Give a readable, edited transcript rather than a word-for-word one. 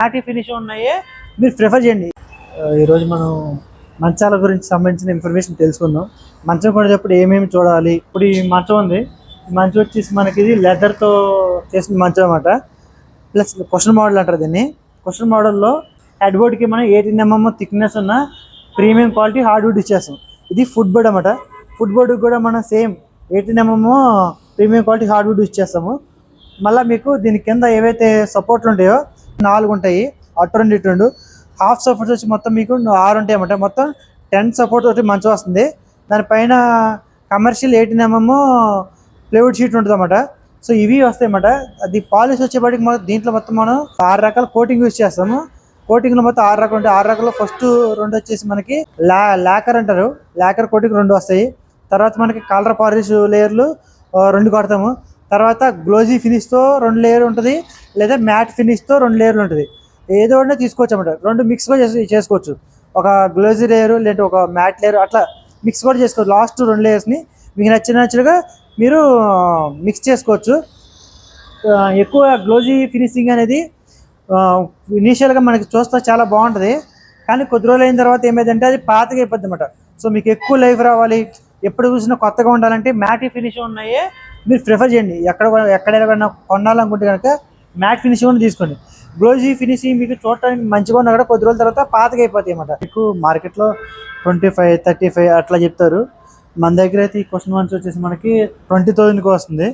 మ్యాటీ finish ఉన్నాయే మీరు prefer చేయండి. ఈరోజు మనం మంచాల గురించి సంబంధించిన ఇన్ఫర్మేషన్ తెలుసుకుందాం. మంచం కొనేటప్పుడు ఏమేమి చూడాలి. ఇప్పుడు ఈ మంచం ఉంది, ఈ మంచం వచ్చేసి మనకి ఇది లెదర్తో చేసిన మంచం అనమాట. ప్లస్ క్వశ్చన్ మోడల్ అంటారు దీన్ని. క్వశ్చన్ మోడల్లో హెడ్ బోర్డ్కి మనం 18mm థిక్నెస్ ఉన్న ప్రీమియం క్వాలిటీ హార్డ్వుడ్ ఇచ్చేస్తాం. ఇది ఫుట్ బోర్డ్ అనమాట. ఫుట్ బోర్డ్కి కూడా మనం same 18mm premium quality hardwood ఇచ్చేస్తాము. మళ్ళీ మీకు దీని కింద ఏవైతే సపోర్ట్లు ఉంటాయో 4 ఉంటాయి. అటు 2 ఇటు 2 హాఫ్ సపోర్ట్స్ వచ్చి మొత్తం మీకు 6 ఉంటాయి అన్నమాట. మొత్తం 10 సపోర్ట్ తోటి మంచం వస్తుంది. దానిపైన కమర్షియల్ 18mm ప్లైవుడ్ షీట్ ఉంటుంది అన్నమాట. సో ఇవి వస్తాయి అన్నమాట. అది పాలిష్ వచ్చేప్పటికి దీంట్లో మొత్తం మనం 6 రకాల కోటింగ్ యూజ్ చేస్తాము. కోటింగ్లో మొత్తం 6 రకాలు ఉంటాయి. 6 రకాల్లో ఫస్ట్ 2 వచ్చేసి మనకి లాకర్ అంటారు. లాకర్ కోటింగ్ 2 వస్తాయి. తర్వాత మనకి కలర్ పాలిష్ లేయర్లు 2 కొడతాము. తర్వాత గ్లోజీ ఫినిష్తో 2 లేయర్ ఉంటుంది, లేదా మ్యాట్ ఫినిష్తో 2 లేయర్లు ఉంటుంది. ఏదో ఒకటి తీసుకోవచ్చు అన్నమాట. 2 మిక్స్గా చేసుకోవచ్చు. ఒక గ్లోజీ లేయర్ లేదంటే ఒక మ్యాట్ లేయర్ అట్లా మిక్స్ కూడా చేసుకోవచ్చు. లాస్ట్ 2 లేయర్స్ని మీకు నచ్చినట్టుగా మీరు మిక్స్ చేసుకోవచ్చు. ఎక్కువ గ్లోజీ ఫినిషింగ్ అనేది ఇనీషియల్గా మనకి చూస్తే చాలా బాగుంటుంది, కానీ కొద్ది రోజులు అయిన తర్వాత ఏమైందంటే అది పాతగా అయిపోద్ది అనమాట. సో మీకు ఎక్కువ లైఫ్ రావాలి, ఎప్పుడు చూసినా కొత్తగా ఉండాలంటే మ్యాట్ ఫినిష్ ఉన్నాయే మీరు ప్రిఫర్ చేయండి. ఎక్కడైనా కొనాలనుకుంటే కనుక మ్యాట్ ఫినిషింగ్ కూడా తీసుకోండి. గ్లోజీ ఫినిషింగ్ మీకు చూడటానికి మంచిగా ఉన్నా కూడా కొద్ది రోజుల తర్వాత పాతగా అయిపోతాయి అన్నమాట. మీకు మార్కెట్లో 25, 35 అట్లా చెప్తారు. మన దగ్గర అయితే ఈ క్వశ్చన్ మంచం వచ్చేసి మనకి 20,000కి వస్తుంది.